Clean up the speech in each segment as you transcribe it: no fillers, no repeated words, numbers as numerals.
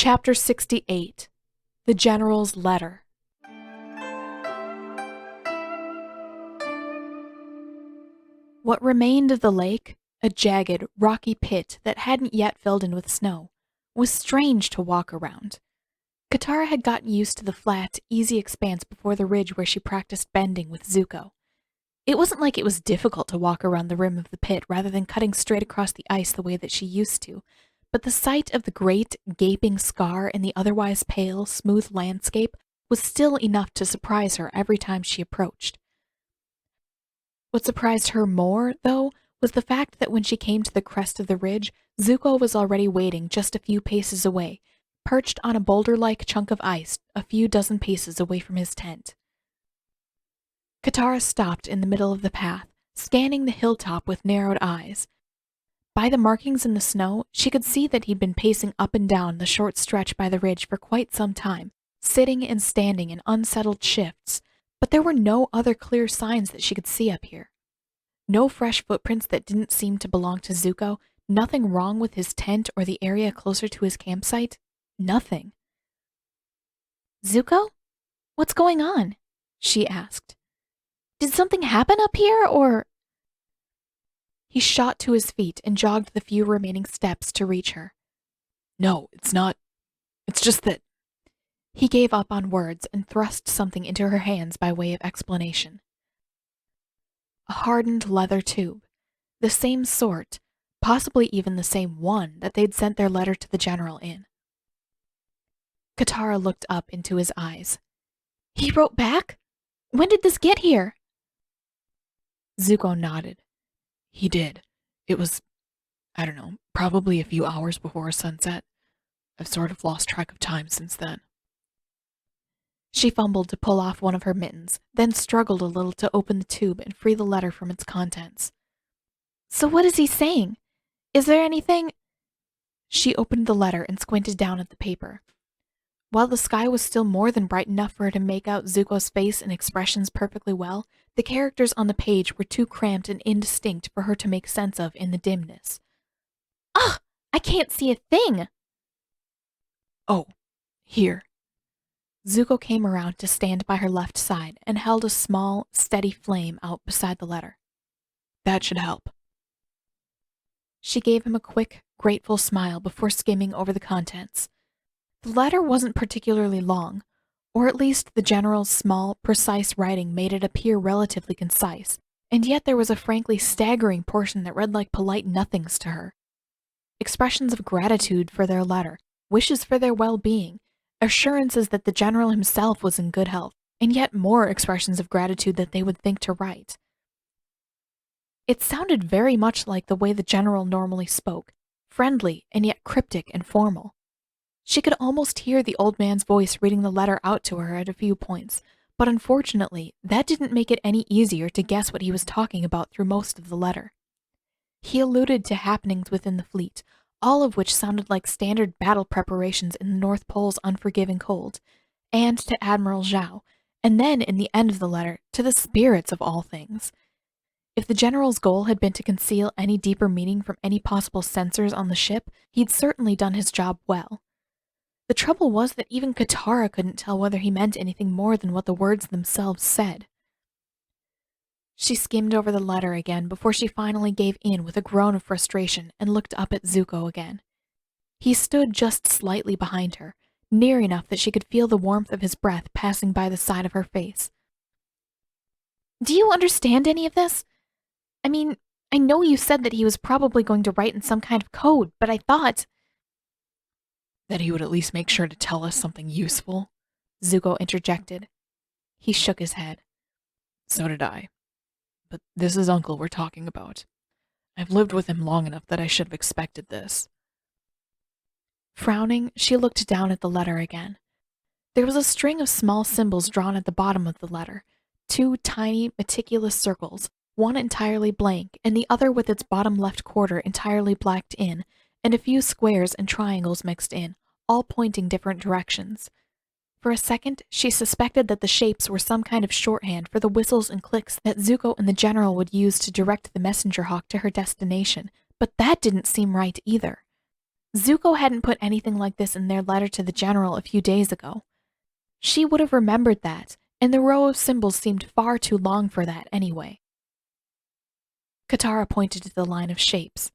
Chapter 68 The General's Letter. What remained of the lake, a jagged, rocky pit that hadn't yet filled in with snow, was strange to walk around. Katara had gotten used to the flat, easy expanse before the ridge where she practiced bending with Zuko. It wasn't like it was difficult to walk around the rim of the pit rather than cutting straight across the ice the way that she used to, but the sight of the great, gaping scar in the otherwise pale, smooth landscape was still enough to surprise her every time she approached. What surprised her more, though, was the fact that when she came to the crest of the ridge, Zuko was already waiting just a few paces away, perched on a boulder-like chunk of ice a few dozen paces away from his tent. Katara stopped in the middle of the path, scanning the hilltop with narrowed eyes. By the markings in the snow, she could see that he'd been pacing up and down the short stretch by the ridge for quite some time, sitting and standing in unsettled shifts, but there were no other clear signs that she could see up here. No fresh footprints that didn't seem to belong to Zuko, nothing wrong with his tent or the area closer to his campsite, nothing. "Zuko? What's going on?" she asked. "Did something happen up here, or—" He shot to his feet and jogged the few remaining steps to reach her. "No, it's not. It's just that—" He gave up on words and thrust something into her hands by way of explanation. A hardened leather tube, the same sort, possibly even the same one that they'd sent their letter to the general in. Katara looked up into his eyes. "He wrote back? When did this get here?" Zuko nodded. "He did. It was, I don't know, probably a few hours before sunset. I've sort of lost track of time since then." She fumbled to pull off one of her mittens, then struggled a little to open the tube and free the letter from its contents. "So what is he saying? Is there anything—" She opened the letter and squinted down at the paper. While the sky was still more than bright enough for her to make out Zuko's face and expressions perfectly well, the characters on the page were too cramped and indistinct for her to make sense of in the dimness. "Ugh! I can't see a thing!" "Oh, here." Zuko came around to stand by her left side and held a small, steady flame out beside the letter. "That should help." She gave him a quick, grateful smile before skimming over the contents. The letter wasn't particularly long, or at least the general's small, precise writing made it appear relatively concise, and yet there was a frankly staggering portion that read like polite nothings to her. Expressions of gratitude for their letter, wishes for their well-being, assurances that the general himself was in good health, and yet more expressions of gratitude that they would think to write. It sounded very much like the way the general normally spoke, friendly and yet cryptic and formal. She could almost hear the old man's voice reading the letter out to her at a few points, but unfortunately, that didn't make it any easier to guess what he was talking about through most of the letter. He alluded to happenings within the fleet, all of which sounded like standard battle preparations in the North Pole's unforgiving cold, and to Admiral Zhao, and then in the end of the letter, to the spirits of all things. If the general's goal had been to conceal any deeper meaning from any possible censors on the ship, he'd certainly done his job well. The trouble was that even Katara couldn't tell whether he meant anything more than what the words themselves said. She skimmed over the letter again before she finally gave in with a groan of frustration and looked up at Zuko again. He stood just slightly behind her, near enough that she could feel the warmth of his breath passing by the side of her face. "Do you understand any of this? I mean, I know you said that he was probably going to write in some kind of code, but I thought—" "That he would at least make sure to tell us something useful," Zuko interjected. He shook his head. "So did I. But this is Uncle we're talking about. I've lived with him long enough that I should have expected this." Frowning, she looked down at the letter again. There was a string of small symbols drawn at the bottom of the letter, two tiny, meticulous circles, one entirely blank and the other with its bottom left quarter entirely blacked in, and a few squares and triangles mixed in, all pointing different directions. For a second, she suspected that the shapes were some kind of shorthand for the whistles and clicks that Zuko and the general would use to direct the messenger hawk to her destination, but that didn't seem right either. Zuko hadn't put anything like this in their letter to the general a few days ago. She would have remembered that, and the row of symbols seemed far too long for that anyway. Katara pointed to the line of shapes.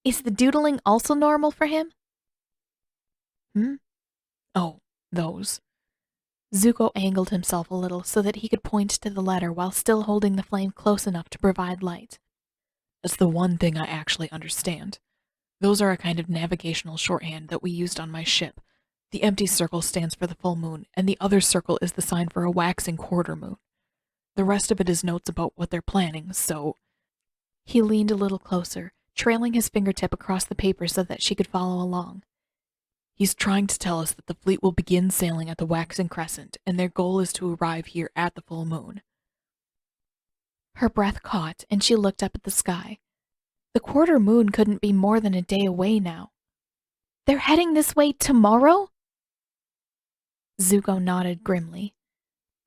Is the doodling also normal for him? Oh, those. Zuko angled himself a little so that he could point to the letter while still holding the flame close enough to provide light. That's the one thing I actually understand. Those are a kind of navigational shorthand that we used on my ship. The empty circle stands for the full moon, and the other circle is the sign for a waxing quarter moon. The rest of it is notes about what they're planning, so... He leaned a little closer, trailing his fingertip across the paper so that she could follow along. He's trying to tell us that the fleet will begin sailing at the waxing crescent, and their goal is to arrive here at the full moon. Her breath caught, and she looked up at the sky. The quarter moon couldn't be more than a day away now. They're heading this way tomorrow? Zuko nodded grimly.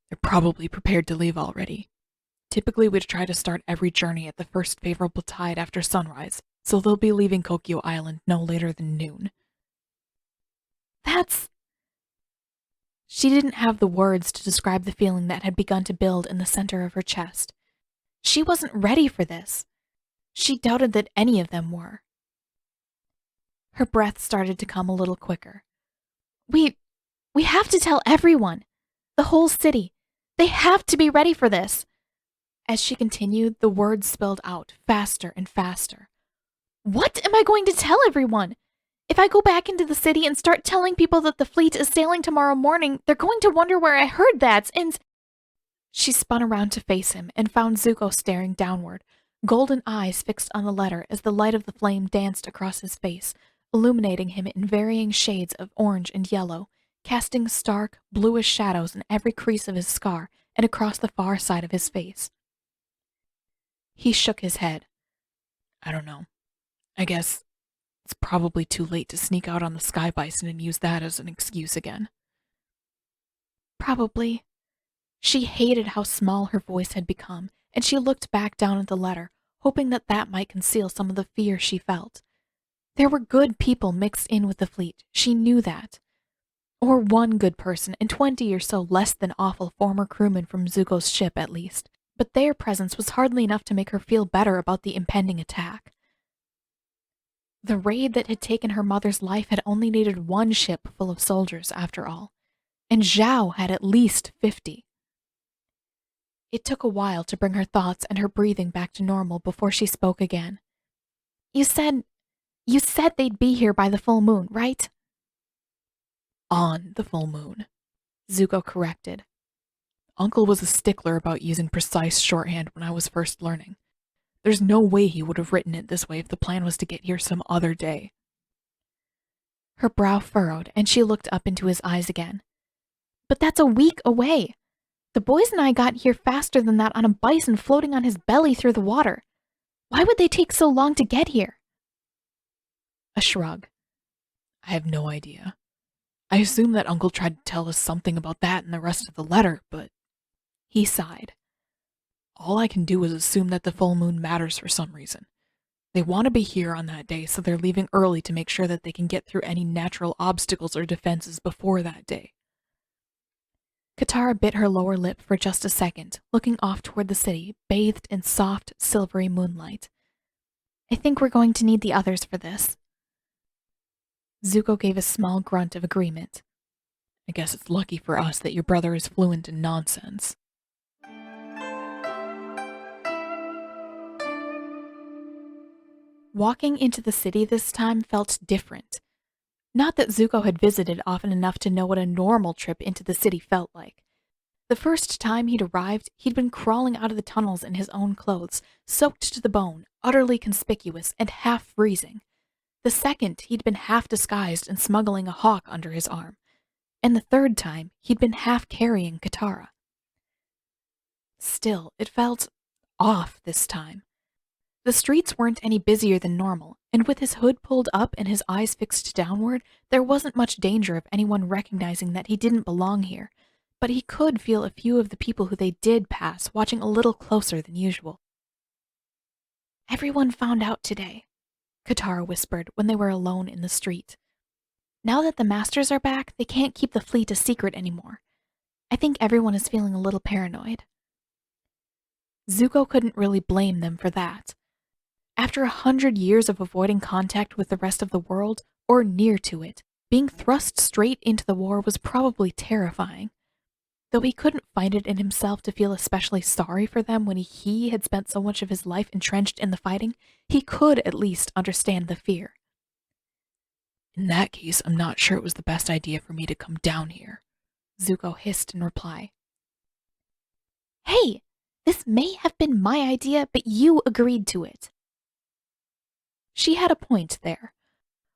They're probably prepared to leave already. Typically, we'd try to start every journey at the first favorable tide after sunrise, so they'll be leaving Kokyo Island no later than noon. That's... She didn't have the words to describe the feeling that had begun to build in the center of her chest. She wasn't ready for this. She doubted that any of them were. Her breath started to come a little quicker. We have to tell everyone. The whole city. They have to be ready for this. As she continued, the words spilled out faster and faster. What am I going to tell everyone? If I go back into the city and start telling people that the fleet is sailing tomorrow morning, they're going to wonder where I heard that, and... She spun around to face him and found Zuko staring downward, golden eyes fixed on the letter as the light of the flame danced across his face, illuminating him in varying shades of orange and yellow, casting stark, bluish shadows in every crease of his scar and across the far side of his face. He shook his head. I don't know. I guess it's probably too late to sneak out on the sky bison and use that as an excuse again. Probably. She hated how small her voice had become, and she looked back down at the letter, hoping that that might conceal some of the fear she felt. There were good people mixed in with the fleet, she knew that. Or one good person and 20 or so less than awful former crewmen from Zuko's ship, at least. But their presence was hardly enough to make her feel better about the impending attack. The raid that had taken her mother's life had only needed one ship full of soldiers, after all, and Zhao had at least 50. It took a while to bring her thoughts and her breathing back to normal before she spoke again. You said they'd be here by the full moon, right? On the full moon, Zuko corrected. Uncle was a stickler about using precise shorthand when I was first learning. There's no way he would have written it this way if the plan was to get here some other day. Her brow furrowed, and she looked up into his eyes again. But that's a week away. The boys and I got here faster than that on a bison floating on his belly through the water. Why would they take so long to get here? A shrug. I have no idea. I assume that Uncle tried to tell us something about that in the rest of the letter, but... He sighed. All I can do is assume that the full moon matters for some reason. They want to be here on that day, so they're leaving early to make sure that they can get through any natural obstacles or defenses before that day. Katara bit her lower lip for just a second, looking off toward the city, bathed in soft, silvery moonlight. I think we're going to need the others for this. Zuko gave a small grunt of agreement. I guess it's lucky for us that your brother is fluent in nonsense. Walking into the city this time felt different. Not that Zuko had visited often enough to know what a normal trip into the city felt like. The first time he'd arrived, he'd been crawling out of the tunnels in his own clothes, soaked to the bone, utterly conspicuous, and half freezing. The second, he'd been half disguised and smuggling a hawk under his arm. And the third time, he'd been half carrying Katara. Still, it felt off this time. The streets weren't any busier than normal, and with his hood pulled up and his eyes fixed downward, there wasn't much danger of anyone recognizing that he didn't belong here, but he could feel a few of the people who they did pass watching a little closer than usual. Everyone found out today, Katara whispered when they were alone in the street. Now that the masters are back, they can't keep the fleet a secret anymore. I think everyone is feeling a little paranoid. Zuko couldn't really blame them for that. After 100 years of avoiding contact with the rest of the world, or near to it, being thrust straight into the war was probably terrifying. Though he couldn't find it in himself to feel especially sorry for them when he had spent so much of his life entrenched in the fighting, he could at least understand the fear. In that case, I'm not sure it was the best idea for me to come down here, Zuko hissed in reply. Hey, this may have been my idea, but you agreed to it. She had a point there.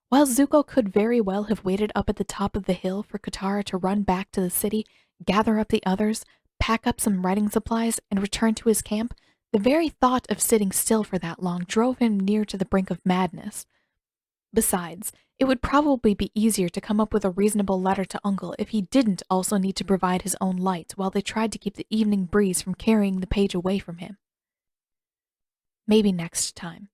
While Zuko could very well have waited up at the top of the hill for Katara to run back to the city, gather up the others, pack up some writing supplies, and return to his camp, the very thought of sitting still for that long drove him near to the brink of madness. Besides, it would probably be easier to come up with a reasonable letter to Uncle if he didn't also need to provide his own light while they tried to keep the evening breeze from carrying the page away from him. Maybe next time.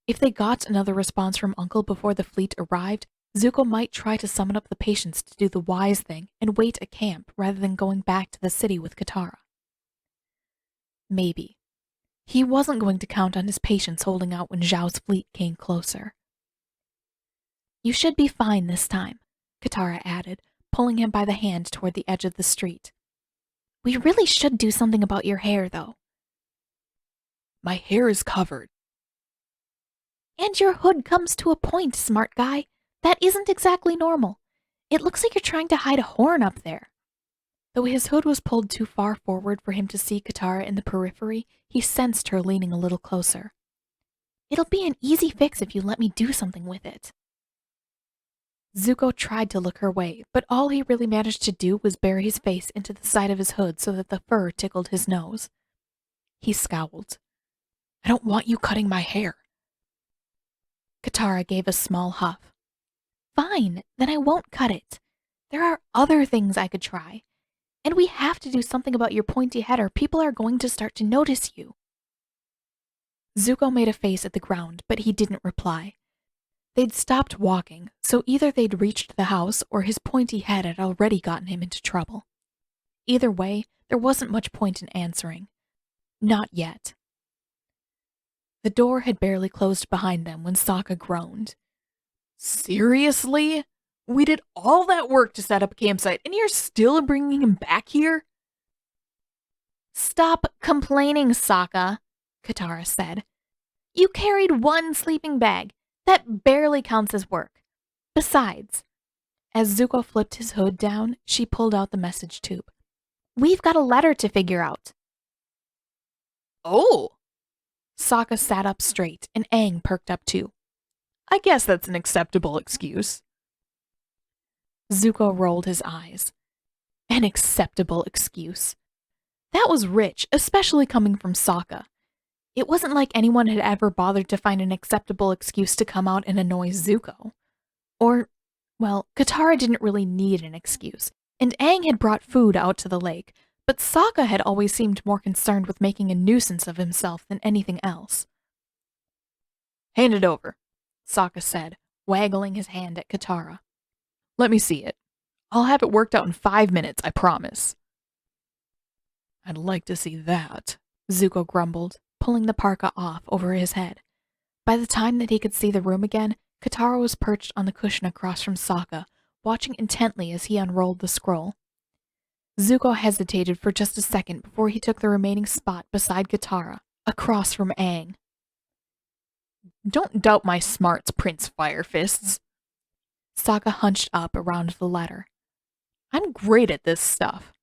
If they got another response from Uncle before the fleet arrived, Zuko might try to summon up the patience to do the wise thing and wait at camp rather than going back to the city with Katara. Maybe. He wasn't going to count on his patience holding out when Zhao's fleet came closer. You should be fine this time, Katara added, pulling him by the hand toward the edge of the street. We really should do something about your hair, though. My hair is covered. And your hood comes to a point, smart guy. That isn't exactly normal. It looks like you're trying to hide a horn up there. Though his hood was pulled too far forward for him to see Katara in the periphery, he sensed her leaning a little closer. It'll be an easy fix if you let me do something with it. Zuko tried to look her way, but all he really managed to do was bury his face into the side of his hood so that the fur tickled his nose. He scowled. I don't want you cutting my hair. Katara gave a small huff. Fine, then I won't cut it. There are other things I could try. And we have to do something about your pointy head or people are going to start to notice you. Zuko made a face at the ground, but he didn't reply. They'd stopped walking, so either they'd reached the house or his pointy head had already gotten him into trouble. Either way, there wasn't much point in answering. Not yet. The door had barely closed behind them when Sokka groaned. Seriously? We did all that work to set up a campsite, and you're still bringing him back here? Stop complaining, Sokka, Katara said. You carried one sleeping bag. That barely counts as work. Besides, as Zuko flipped his hood down, she pulled out the message tube. We've got a letter to figure out. Oh! Sokka sat up straight, and Aang perked up too. I guess that's an acceptable excuse. Zuko rolled his eyes. An acceptable excuse. That was rich, especially coming from Sokka. It wasn't like anyone had ever bothered to find an acceptable excuse to come out and annoy Zuko. Or, well, Katara didn't really need an excuse, and Aang had brought food out to the lake, but Sokka had always seemed more concerned with making a nuisance of himself than anything else. Hand it over, Sokka said, waggling his hand at Katara. Let me see it. I'll have it worked out in 5 minutes, I promise. I'd like to see that, Zuko grumbled, pulling the parka off over his head. By the time that he could see the room again, Katara was perched on the cushion across from Sokka, watching intently as he unrolled the scroll. Zuko hesitated for just a second before he took the remaining spot beside Katara, across from Aang. Don't doubt my smarts, Prince Firefists. Sokka hunched up around the letter. I'm great at this stuff.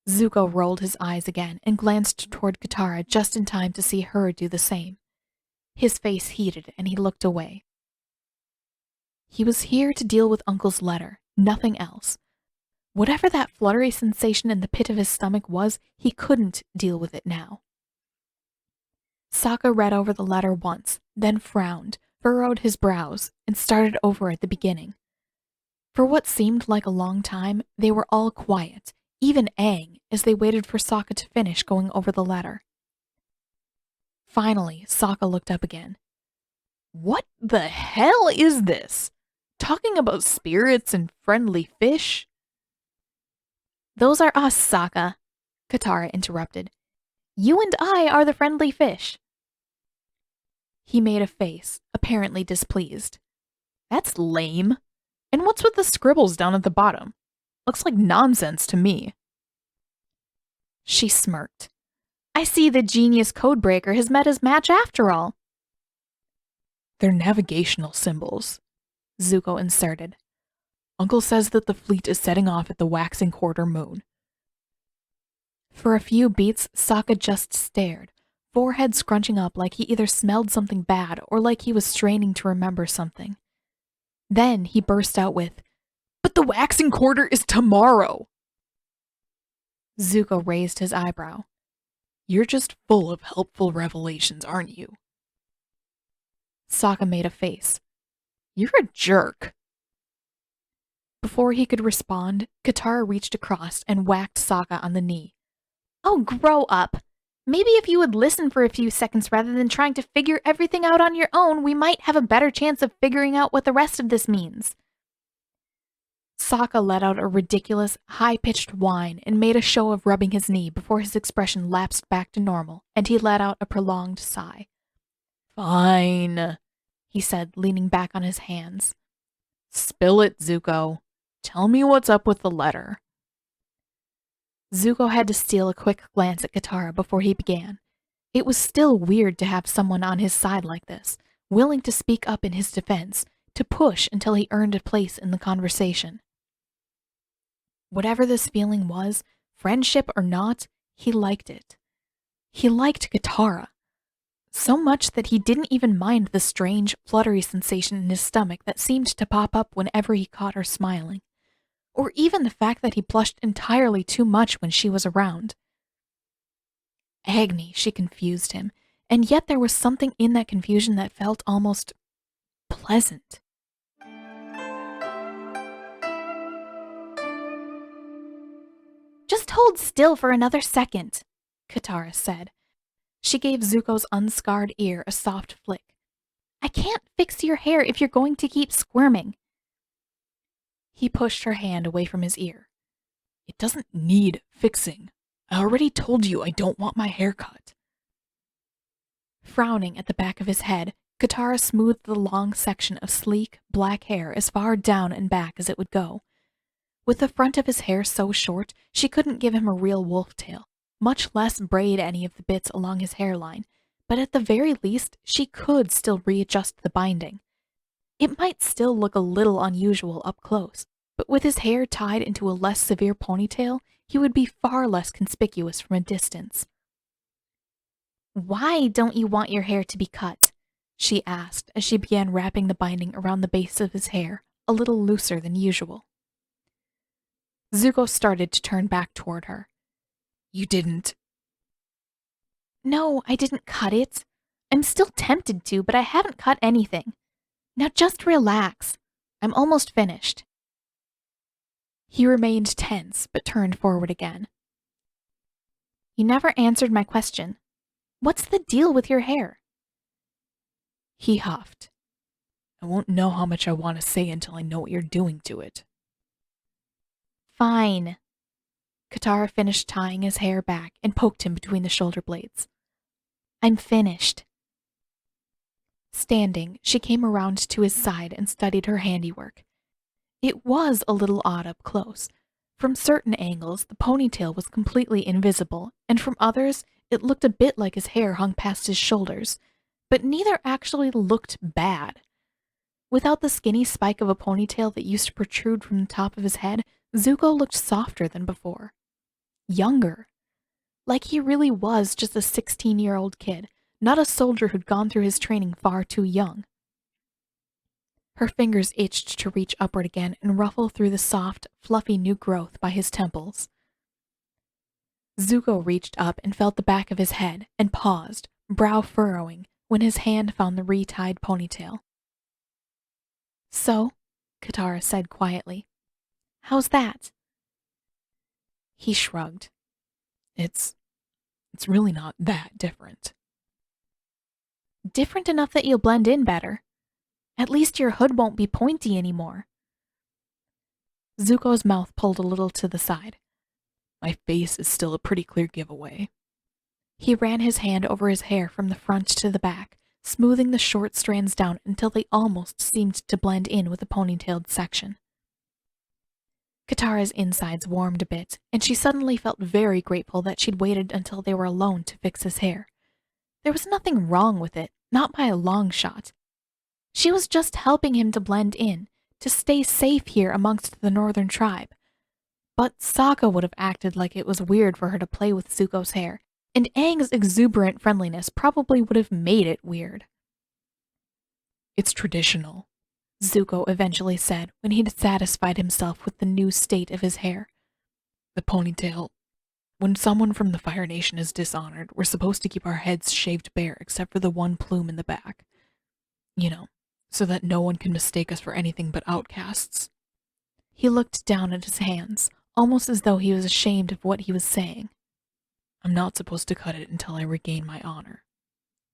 Zuko rolled his eyes again and glanced toward Katara just in time to see her do the same. His face heated and he looked away. He was here to deal with Uncle's letter, nothing else. Whatever that fluttery sensation in the pit of his stomach was, he couldn't deal with it now. Sokka read over the letter once, then frowned, furrowed his brows, and started over at the beginning. For what seemed like a long time, they were all quiet, even Aang, as they waited for Sokka to finish going over the letter. Finally, Sokka looked up again. What the hell is this? Talking about spirits and friendly fish? Those are us, Sokka, Katara interrupted. You and I are the friendly fish. He made a face, apparently displeased. That's lame. And what's with the scribbles down at the bottom? Looks like nonsense to me. She smirked. I see the genius codebreaker has met his match after all. They're navigational symbols, Zuko inserted. Uncle says that the fleet is setting off at the waxing quarter moon. For a few beats, Sokka just stared, forehead scrunching up like he either smelled something bad or like he was straining to remember something. Then he burst out with, "But the waxing quarter is tomorrow!" Zuko raised his eyebrow. "You're just full of helpful revelations, aren't you?" Sokka made a face. "You're a jerk." Before he could respond, Katara reached across and whacked Sokka on the knee. Oh, grow up. Maybe if you would listen for a few seconds rather than trying to figure everything out on your own, we might have a better chance of figuring out what the rest of this means. Sokka let out a ridiculous, high-pitched whine and made a show of rubbing his knee before his expression lapsed back to normal, and he let out a prolonged sigh. "Fine," he said, leaning back on his hands. "Spill it, Zuko. Tell me what's up with the letter." Zuko had to steal a quick glance at Katara before he began. It was still weird to have someone on his side like this, willing to speak up in his defense, to push until he earned a place in the conversation. Whatever this feeling was, friendship or not, he liked it. He liked Katara. So much that he didn't even mind the strange, fluttery sensation in his stomach that seemed to pop up whenever he caught her smiling. Or even the fact that he blushed entirely too much when she was around. Agony, she confused him, and yet there was something in that confusion that felt almost pleasant. Just hold still for another second, Katara said. She gave Zuko's unscarred ear a soft flick. I can't fix your hair if you're going to keep squirming. He pushed her hand away from his ear. "It doesn't need fixing. I already told you I don't want my hair cut." Frowning at the back of his head, Katara smoothed the long section of sleek, black hair as far down and back as it would go. With the front of his hair so short, she couldn't give him a real wolf tail, much less braid any of the bits along his hairline, but at the very least, she could still readjust the binding. It might still look a little unusual up close, but with his hair tied into a less severe ponytail, he would be far less conspicuous from a distance. Why don't you want your hair to be cut? She asked as she began wrapping the binding around the base of his hair, a little looser than usual. Zuko started to turn back toward her. "You didn't..." "No, I didn't cut it. I'm still tempted to, but I haven't cut anything. Now just relax. I'm almost finished." He remained tense, but turned forward again. You never answered my question. What's the deal with your hair? He huffed. "I won't know how much I want to say until I know what you're doing to it." Fine. Katara finished tying his hair back and poked him between the shoulder blades. I'm finished. Standing, she came around to his side and studied her handiwork. It was a little odd up close. From certain angles, the ponytail was completely invisible, and from others, it looked a bit like his hair hung past his shoulders, but neither actually looked bad. Without the skinny spike of a ponytail that used to protrude from the top of his head, Zuko looked softer than before. Younger. Like he really was just a 16-year-old kid, not a soldier who'd gone through his training far too young. Her fingers itched to reach upward again and ruffle through the soft, fluffy new growth by his temples. Zuko reached up and felt the back of his head and paused, brow furrowing, when his hand found the retied ponytail. So, Katara said quietly, how's that? He shrugged. It's really not that different. different enough that you'll blend in better. At least your hood won't be pointy anymore. Zuko's mouth pulled a little to the side. My face is still a pretty clear giveaway. He ran his hand over his hair from the front to the back, smoothing the short strands down until they almost seemed to blend in with the ponytailed section. Katara's insides warmed a bit, and she suddenly felt very grateful that she'd waited until they were alone to fix his hair. There was nothing wrong with it, not by a long shot. She was just helping him to blend in, to stay safe here amongst the northern tribe. But Sokka would have acted like it was weird for her to play with Zuko's hair, and Aang's exuberant friendliness probably would have made it weird. "It's traditional," Zuko eventually said when he'd satisfied himself with the new state of his hair. "The ponytail. When someone from the Fire Nation is dishonored, we're supposed to keep our heads shaved bare except for the one plume in the back. You know, so that no one can mistake us for anything but outcasts." He looked down at his hands, almost as though he was ashamed of what he was saying. "I'm not supposed to cut it until I regain my honor.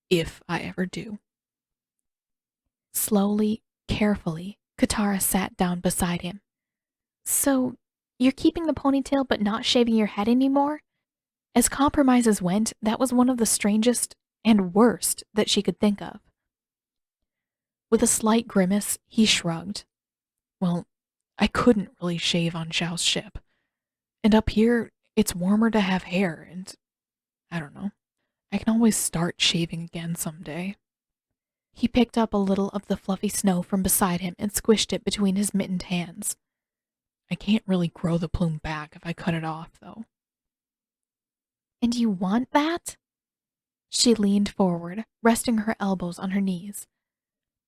If I ever do." Slowly, carefully, Katara sat down beside him. "So, you're keeping the ponytail but not shaving your head anymore?" As compromises went, that was one of the strangest and worst that she could think of. With a slight grimace, he shrugged. "Well, I couldn't really shave on Zhao's ship. And up here, it's warmer to have hair, and I don't know. I can always start shaving again someday." He picked up a little of the fluffy snow from beside him and squished it between his mittened hands. "I can't really grow the plume back if I cut it off, though." "And you want that?" She leaned forward, resting her elbows on her knees.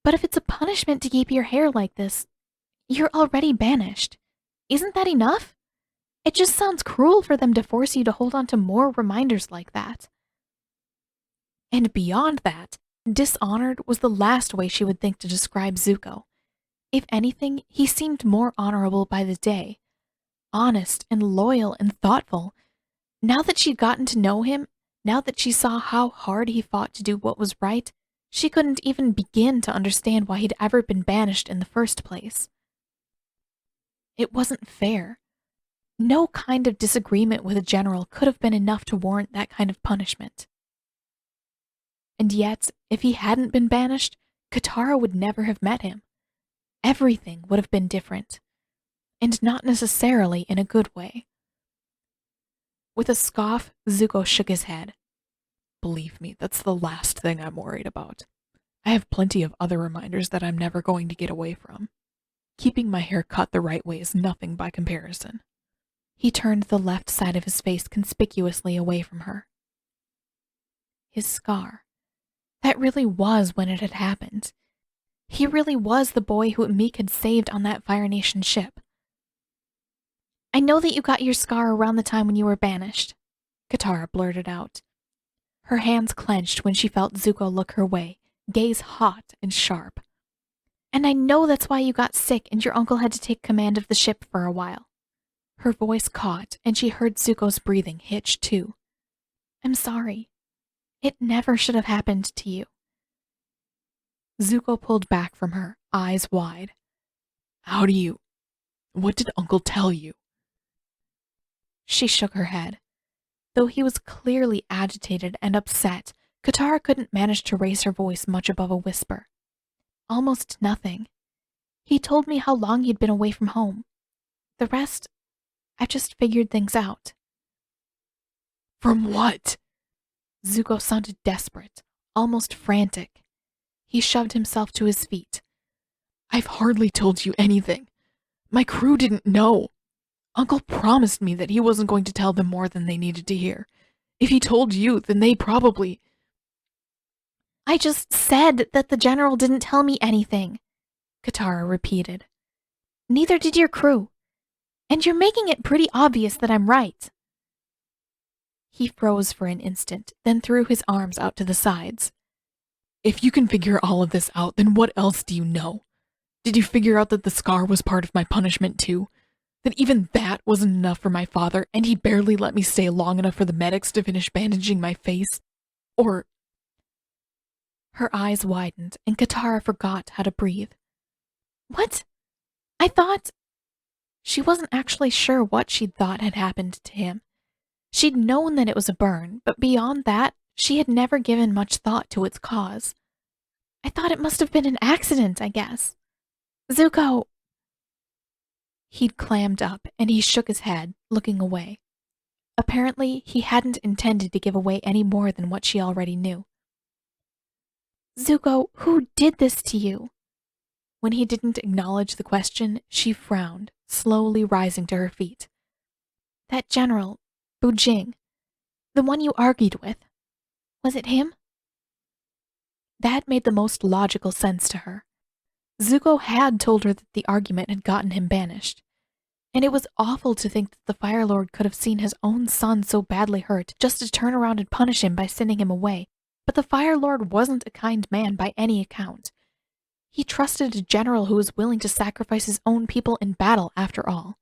"But if it's a punishment to keep your hair like this, you're already banished. Isn't that enough? It just sounds cruel for them to force you to hold on to more reminders like that." And beyond that, dishonored was the last way she would think to describe Zuko. If anything, he seemed more honorable by the day. Honest and loyal and thoughtful. Now that she'd gotten to know him, now that she saw how hard he fought to do what was right, she couldn't even begin to understand why he'd ever been banished in the first place. It wasn't fair. No kind of disagreement with a general could have been enough to warrant that kind of punishment. And yet, if he hadn't been banished, Katara would never have met him. Everything would have been different, and not necessarily in a good way. With a scoff, Zuko shook his head. "Believe me, that's the last thing I'm worried about. I have plenty of other reminders that I'm never going to get away from. Keeping my hair cut the right way is nothing by comparison." He turned the left side of his face conspicuously away from her. His scar. That really was when it had happened. He really was the boy who Meek had saved on that Fire Nation ship. "I know that you got your scar around the time when you were banished," Katara blurted out. Her hands clenched when she felt Zuko look her way, gaze hot and sharp. "And I know that's why you got sick and your uncle had to take command of the ship for a while." Her voice caught, and she heard Zuko's breathing hitch too. "I'm sorry. It never should have happened to you." Zuko pulled back from her, eyes wide. What did Uncle tell you?" She shook her head. Though he was clearly agitated and upset, Katara couldn't manage to raise her voice much above a whisper. "Almost nothing. He told me how long you'd been away from home. The rest, I've just figured things out." "From what?" Zuko sounded desperate, almost frantic. He shoved himself to his feet. "I've hardly told you anything. My crew didn't know. Uncle promised me that he wasn't going to tell them more than they needed to hear. If he told you, then they probably—" "I just said that the general didn't tell me anything," Katara repeated. "Neither did your crew. And you're making it pretty obvious that I'm right." He froze for an instant, then threw his arms out to the sides. "If you can figure all of this out, then what else do you know? Did you figure out that the scar was part of my punishment too? That even that wasn't enough for my father, and he barely let me stay long enough for the medics to finish bandaging my face? Or Her eyes widened, and Katara forgot how to breathe. What? I thought... She wasn't actually sure what she'd thought had happened to him. She'd known that it was a burn, but beyond that, she had never given much thought to its cause. I thought it must have been an accident, I guess. Zuko! He'd clammed up, and he shook his head, looking away. Apparently, he hadn't intended to give away any more than what she already knew. Zuko, who did this to you? When he didn't acknowledge the question, she frowned, slowly rising to her feet. That general, Bujing, the one you argued with, was it him? That made the most logical sense to her. Zuko had told her that the argument had gotten him banished, and it was awful to think that the Fire Lord could have seen his own son so badly hurt just to turn around and punish him by sending him away, but the Fire Lord wasn't a kind man by any account. He trusted a general who was willing to sacrifice his own people in battle, after all.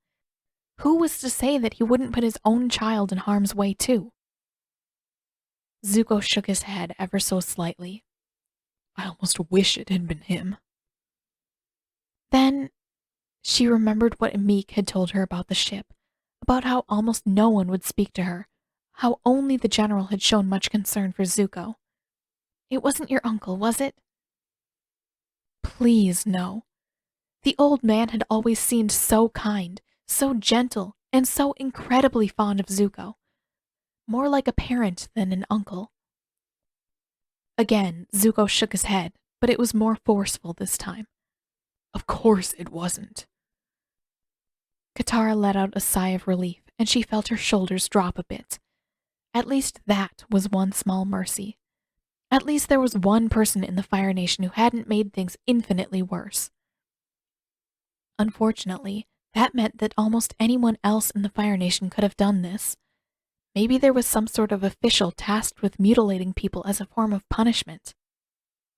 Who was to say that he wouldn't put his own child in harm's way, too? Zuko shook his head ever so slightly. I almost wish it had been him. Then she remembered what Amik had told her about the ship, about how almost no one would speak to her, how only the general had shown much concern for Zuko. It wasn't your uncle, was it? Please, no. The old man had always seemed so kind, so gentle, and so incredibly fond of Zuko. More like a parent than an uncle. Again, Zuko shook his head, but it was more forceful this time. Of course it wasn't. Katara let out a sigh of relief, and she felt her shoulders drop a bit. At least that was one small mercy. At least there was one person in the Fire Nation who hadn't made things infinitely worse. Unfortunately, that meant that almost anyone else in the Fire Nation could have done this. Maybe there was some sort of official tasked with mutilating people as a form of punishment.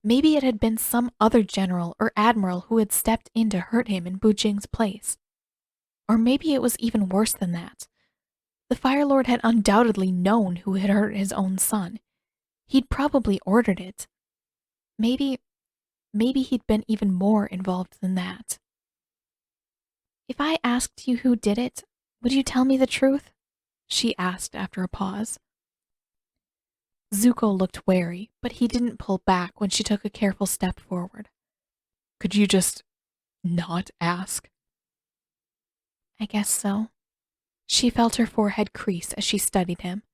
Maybe it had been some other general or admiral who had stepped in to hurt him in Bujing's place. Or maybe it was even worse than that. The Fire Lord had undoubtedly known who had hurt his own son. He'd probably ordered it. Maybe he'd been even more involved than that. If I asked you who did it, would you tell me the truth? She asked after a pause. Zuko looked wary, but he didn't pull back when she took a careful step forward. Could you just not ask? I guess so. She felt her forehead crease as she studied him.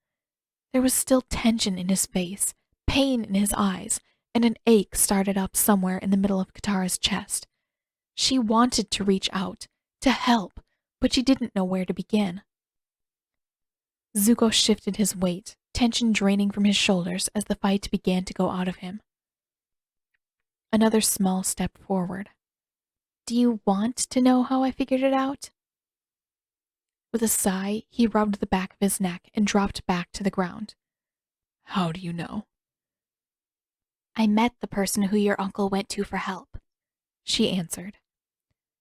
There was still tension in his face, pain in his eyes, and an ache started up somewhere in the middle of Katara's chest. She wanted to reach out, to help, but she didn't know where to begin. Zuko shifted his weight, tension draining from his shoulders as the fight began to go out of him. Another small step forward. Do you want to know how I figured it out? With a sigh, he rubbed the back of his neck and dropped back to the ground. How do you know? I met the person who your uncle went to for help, she answered.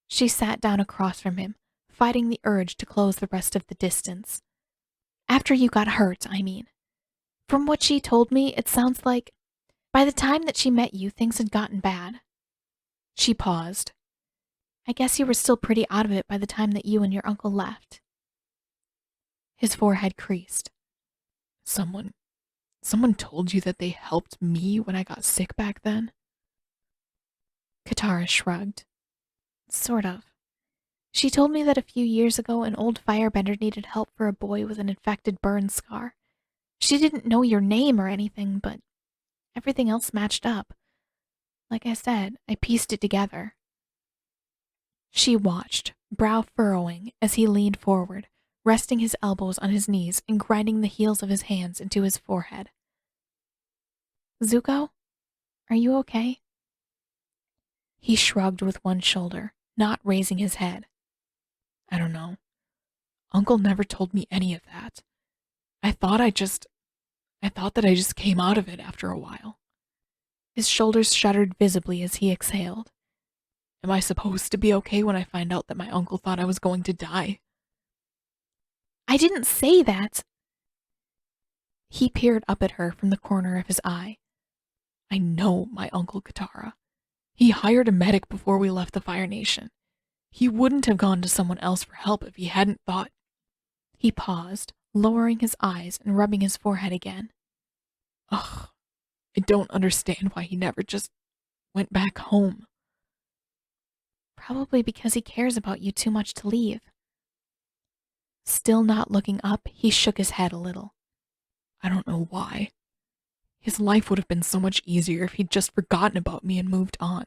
She sat down across from him, fighting the urge to close the rest of the distance. After you got hurt, I mean. From what she told me, it sounds like by the time that she met you, things had gotten bad. She paused. I guess you were still pretty out of it by the time that you and your uncle left. His forehead creased. Someone told you that they helped me when I got sick back then? Katara shrugged. Sort of. She told me that a few years ago an old firebender needed help for a boy with an infected burn scar. She didn't know your name or anything, but everything else matched up. Like I said, I pieced it together. She watched, brow furrowing, as he leaned forward, resting his elbows on his knees and grinding the heels of his hands into his forehead. Zuko, are you okay? He shrugged with one shoulder, not raising his head. I don't know. Uncle never told me any of that. I thought that I just came out of it after a while. His shoulders shuddered visibly as he exhaled. Am I supposed to be okay when I find out that my uncle thought I was going to die? I didn't say that. He peered up at her from the corner of his eye. I know my Uncle Katara. He hired a medic before we left the Fire Nation. He wouldn't have gone to someone else for help if he hadn't thought. He paused, lowering his eyes and rubbing his forehead again. Ugh, I don't understand why he never just went back home. Probably because he cares about you too much to leave. Still not looking up, he shook his head a little. I don't know why. His life would have been so much easier if he'd just forgotten about me and moved on.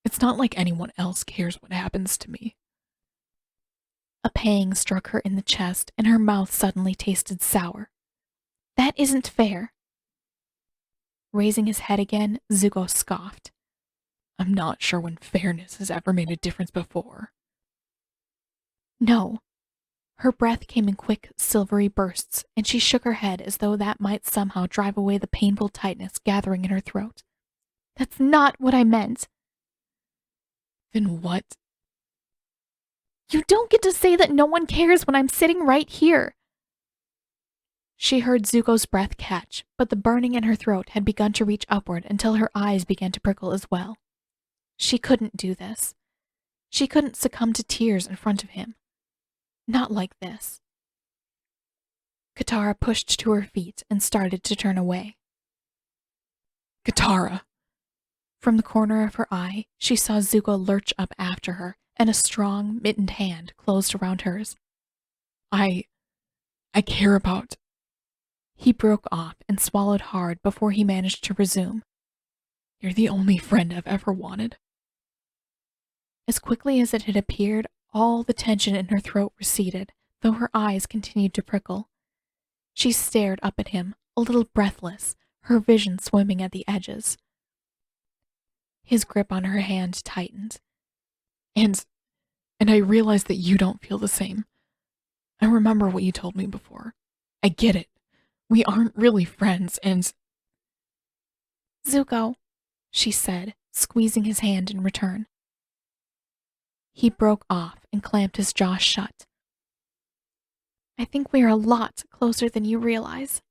It's not like anyone else cares what happens to me. A pang struck her in the chest, and her mouth suddenly tasted sour. That isn't fair. Raising his head again, Zuko scoffed. I'm not sure when fairness has ever made a difference before. No. Her breath came in quick, silvery bursts, and she shook her head as though that might somehow drive away the painful tightness gathering in her throat. That's not what I meant. Then what? You don't get to say that no one cares when I'm sitting right here. She heard Zuko's breath catch, but the burning in her throat had begun to reach upward until her eyes began to prickle as well. She couldn't do this. She couldn't succumb to tears in front of him. Not like this. Katara pushed to her feet and started to turn away. Katara! From the corner of her eye, she saw Zuko lurch up after her, and a strong, mittened hand closed around hers. I care about... He broke off and swallowed hard before he managed to resume. You're the only friend I've ever wanted. As quickly as it had appeared, all the tension in her throat receded, though her eyes continued to prickle. She stared up at him, a little breathless, her vision swimming at the edges. His grip on her hand tightened. And I realize that you don't feel the same. I remember what you told me before. I get it. We aren't really friends, and... Zuko, she said, squeezing his hand in return. He broke off and clamped his jaw shut. I think we are a lot closer than you realize.